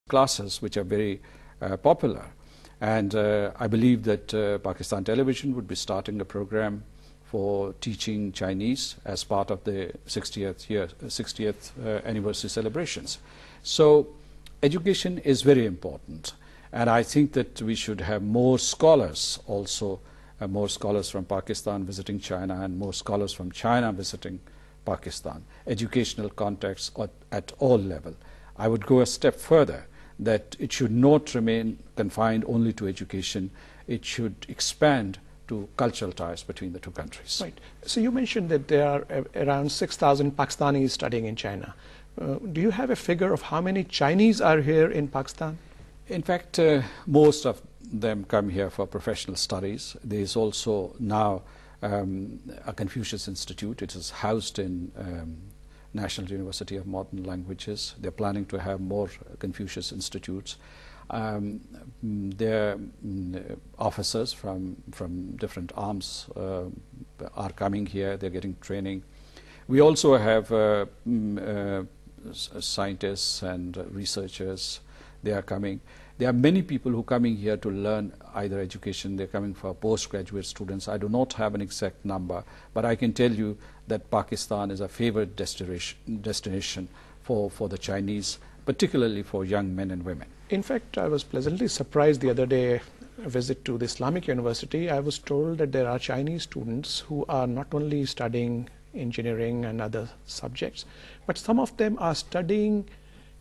classes which are very popular. And I believe that Pakistan Television would be starting a program for teaching Chinese as part of the 60th anniversary celebrations. So education is very important, and I think that we should have more scholars also, more scholars from Pakistan visiting China and more scholars from China visiting Pakistan, educational contacts at all levels. I would go a step further, that it should not remain confined only to education. It should expand to cultural ties between the two countries. Right. So you mentioned that there are around 6,000 Pakistanis studying in China. Do you have a figure of how many Chinese are here in Pakistan? In fact, most of them come here for professional studies. There is also now a Confucius Institute. It is housed in National University of Modern Languages. They're planning to have more Confucius Institutes. Their officers from different arms are coming here. They're getting training. We also have scientists and researchers. They are coming. There are many people who are coming here to learn either education. They're coming for postgraduate students. I do not have an exact number, but I can tell you that Pakistan is a favored destination for the Chinese, particularly for young men and women. In fact, I was pleasantly surprised the other day, a visit to the Islamic University. I was told that there are Chinese students who are not only studying engineering and other subjects, but some of them are studying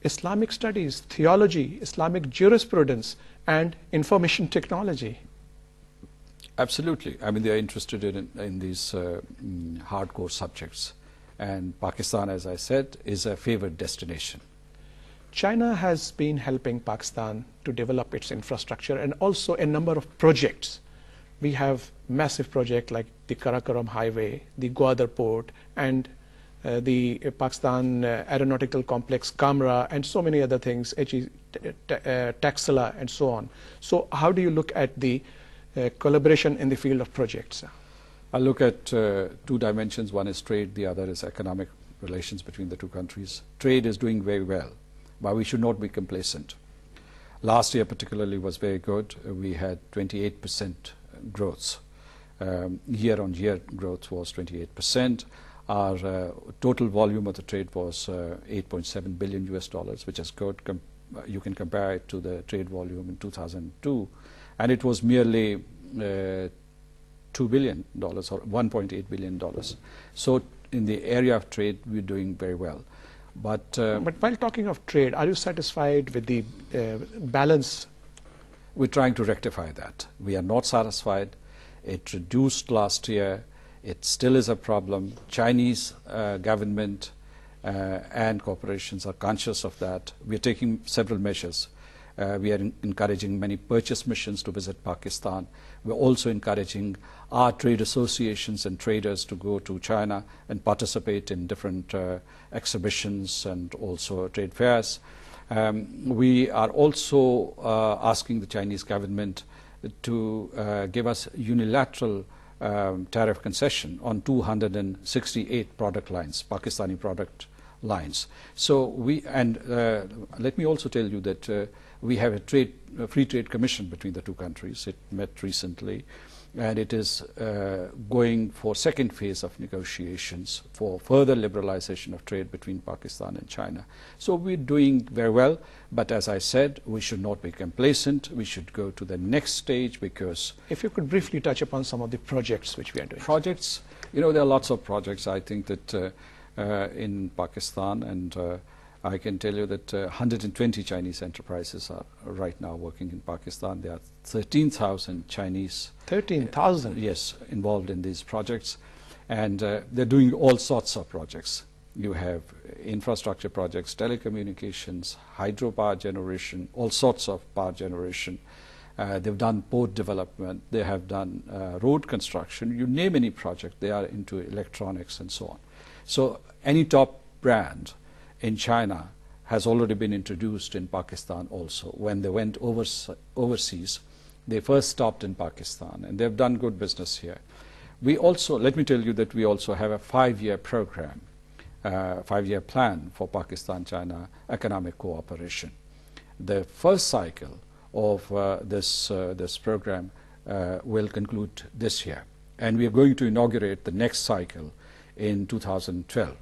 Islamic studies, theology, Islamic jurisprudence, and information technology. Absolutely. I mean, they are interested in these hardcore subjects. And Pakistan, as I said, is a favored destination. China has been helping Pakistan to develop its infrastructure and also a number of projects. We have massive projects like the Karakoram Highway, the Gwadar Port, and the Pakistan Aeronautical Complex, Kamra, and so many other things, Taxila, and so on. So how do you look at the collaboration in the field of projects? I look at two dimensions. One is trade, the other is economic relations between the two countries. Trade is doing very well, but we should not be complacent. Last year particularly was very good. We had 28% growth. Year-on-year growth was 28%. Our total volume of the trade was 8.7 billion US dollars, which is good. You can compare it to the trade volume in 2002, and it was merely $2 billion or $1.8 billion. So in the area of trade, we're doing very well. But while talking of trade, are you satisfied with the balance? We're trying to rectify that. We are not satisfied. It reduced last year. It still is a problem. Chinese government and corporations are conscious of that. We are taking several measures. We are encouraging many purchase missions to visit Pakistan. We're also encouraging our trade associations and traders to go to China and participate in different exhibitions and also trade fairs. We are also asking the Chinese government to give us unilateral tariff concession on 268 product lines, Pakistani product lines. So let me also tell you that we have a free trade commission between the two countries. It met recently, and it is going for second phase of negotiations for further liberalization of trade between Pakistan and China. So we're doing very well, but as I said, we should not be complacent. We should go to the next stage, because... If you could briefly touch upon some of the projects which we are doing. Projects, there are lots of projects. I think that in Pakistan, and I can tell you that 120 Chinese enterprises are right now working in Pakistan. There are 13,000 Chinese. 13,000? Yes, involved in these projects. And they're doing all sorts of projects. You have infrastructure projects, telecommunications, hydropower generation, all sorts of power generation. They've done port development. They have done road construction. You name any project, they are into electronics and so on. So any top brand in China has already been introduced in Pakistan also. When they went overseas, they first stopped in Pakistan, and they've done good business here. We also, let me tell you that we also have a 5-year program, 5-year plan for Pakistan-China economic cooperation. the first cycle of this program will conclude this year, and we are going to inaugurate the next cycle in 2012.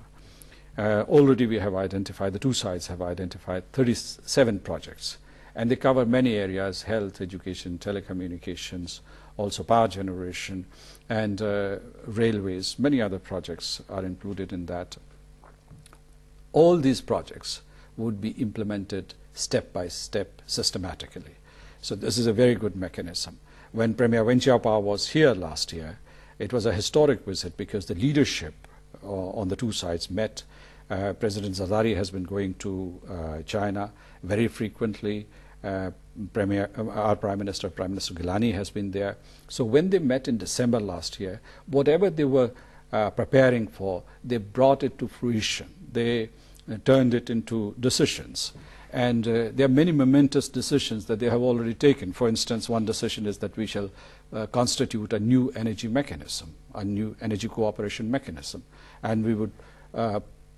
Already we have identified, the two sides have identified 37 projects, and they cover many areas: health, education, telecommunications, also power generation, and railways. Many other projects are included in that. All these projects would be implemented step by step, systematically. So this is a very good mechanism. When Premier Wen Jiabao was here last year, it was a historic visit because the leadership on the two sides met. President Zardari has been going to China very frequently. Our Prime Minister Gilani has been there. So when they met in December last year, whatever they were preparing for, they brought it to fruition. They turned it into decisions. And there are many momentous decisions that they have already taken. For instance, one decision is that we shall constitute a new energy mechanism, a new energy cooperation mechanism. And we would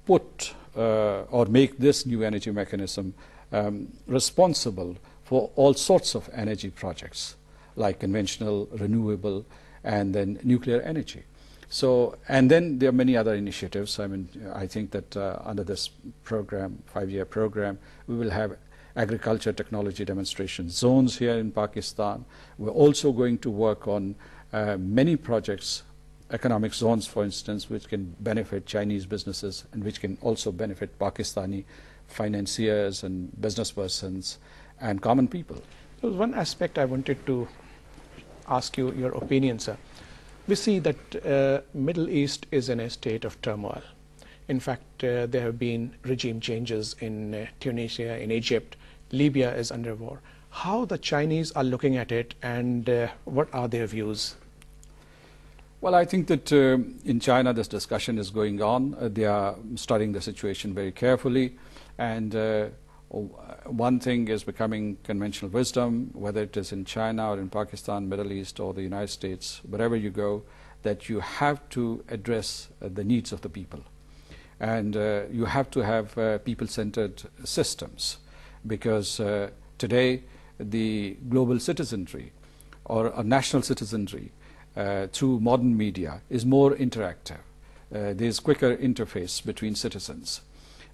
put or make this new energy mechanism responsible for all sorts of energy projects, like conventional, renewable, and then nuclear energy. So, and then there are many other initiatives. I mean, I think that under this program, 5-year program, we will have agriculture technology demonstration zones here in Pakistan. We're also going to work on many projects, economic zones, for instance, which can benefit Chinese businesses and which can also benefit Pakistani financiers and business persons and common people. There was one aspect I wanted to ask you your opinion, sir. We see that Middle East is in a state of turmoil. In fact, there have been regime changes in Tunisia, in Egypt. Libya is under war. How the Chinese are looking at it, and what are their views? Well, I think that in China this discussion is going on. They are studying the situation very carefully, and one thing is becoming conventional wisdom, whether it is in China or in Pakistan, Middle East, or the United States, wherever you go, that you have to address the needs of the people. And you have to have people-centered systems, because today the global citizenry or a national citizenry through modern media is more interactive. There's quicker interface between citizens,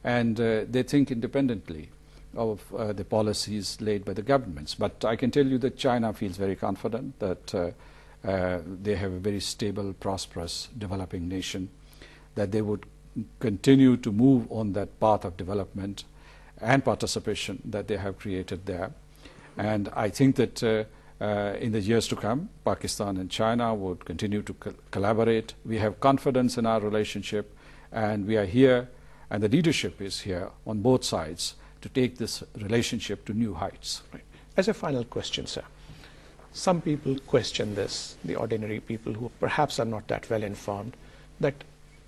and they think independently of the policies laid by the governments. But I can tell you that China feels very confident that they have a very stable, prosperous, developing nation, that they would continue to move on that path of development and participation that they have created there. And I think that in the years to come, Pakistan and China would continue to collaborate. We have confidence in our relationship, and we are here, and the leadership is here on both sides to take this relationship to new heights. Right. As a final question, sir, some people question this, the ordinary people who perhaps are not that well informed, that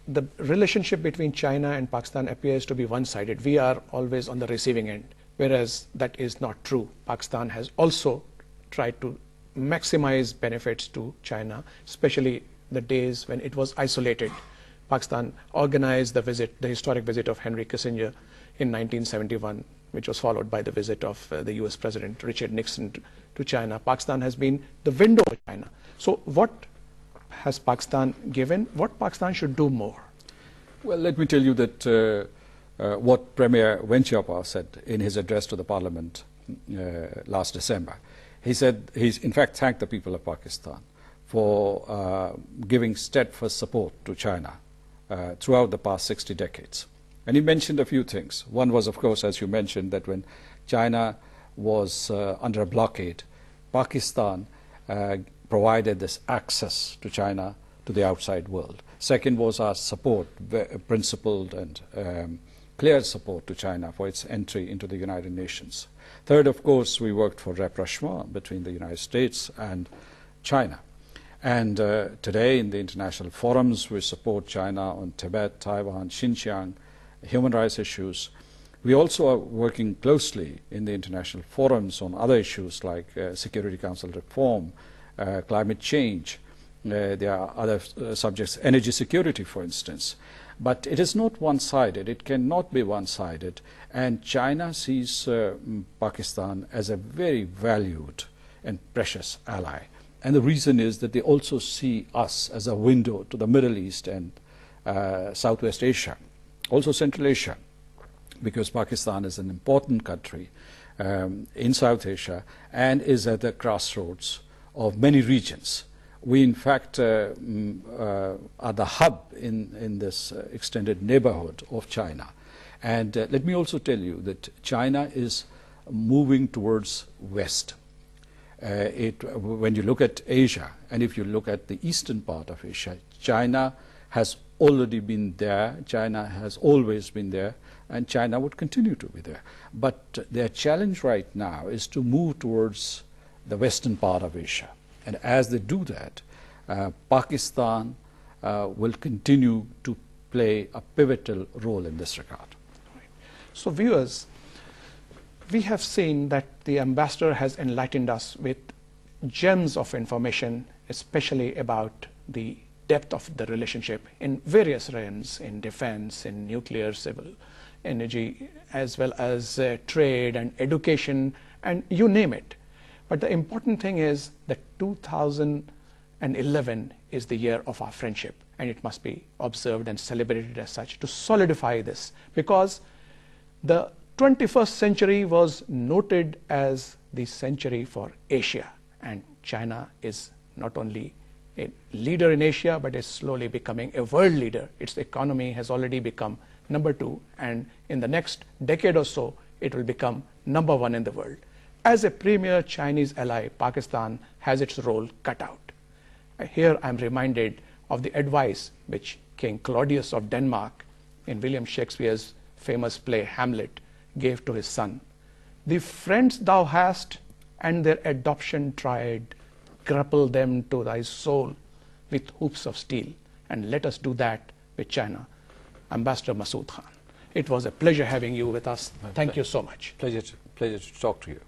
the relationship between China and Pakistan appears to be one-sided. We are always on the receiving end, whereas that is not true. Pakistan has also tried to maximize benefits to China, especially the days when it was isolated. Pakistan organized the historic visit of Henry Kissinger in 1971, which was followed by the visit of the US President Richard Nixon to China. Pakistan has been the window to China. So what has Pakistan given? What Pakistan should do more? Well, let me tell you that what Premier Wen Jiabao said in his address to the Parliament last December. He said, he's in fact thanked the people of Pakistan for giving steadfast support to China throughout the past 60 decades. And he mentioned a few things. One was, of course, as you mentioned, that when China was under a blockade, Pakistan provided this access to China to the outside world. Second was our support, principled and clear support to China for its entry into the United Nations. Third, of course, we worked for rapprochement between the United States and China. And today in the international forums, we support China on Tibet, Taiwan, Xinjiang, human rights issues. We also are working closely in the international forums on other issues like Security Council reform, climate change. There are other subjects, energy security, for instance. But it is not one-sided. It cannot be one-sided. And China sees Pakistan as a very valued and precious ally. And the reason is that they also see us as a window to the Middle East and Southwest Asia, also Central Asia, because Pakistan is an important country in South Asia and is at the crossroads of many regions. We, in fact, are the hub in this extended neighborhood of China. And let me also tell you that China is moving towards West. When you look at Asia, and if you look at the eastern part of Asia, China has already been there, China has always been there, and China would continue to be there. But their challenge right now is to move towards the western part of Asia. And as they do that, Pakistan will continue to play a pivotal role in this regard. So viewers, we have seen that the ambassador has enlightened us with gems of information, especially about the depth of the relationship in various realms, in defense, in nuclear, civil, energy, as well as trade and education, and you name it. But the important thing is that 2011 is the year of our friendship, and it must be observed and celebrated as such to solidify this, because the 21st century was noted as the century for Asia, and China is not only a leader in Asia, but is slowly becoming a world leader. Its economy has already become #2, and in the next decade or so, it will become #1 in the world. As a premier Chinese ally, Pakistan has its role cut out. Here I'm reminded of the advice which King Claudius of Denmark in William Shakespeare's famous play Hamlet gave to his son. The friends thou hast and their adoption tried, grapple them to thy soul with hoops of steel, and let us do that with China. Ambassador Masood Khan, it was a pleasure having you with us. Thank you so much. Pleasure to talk to you.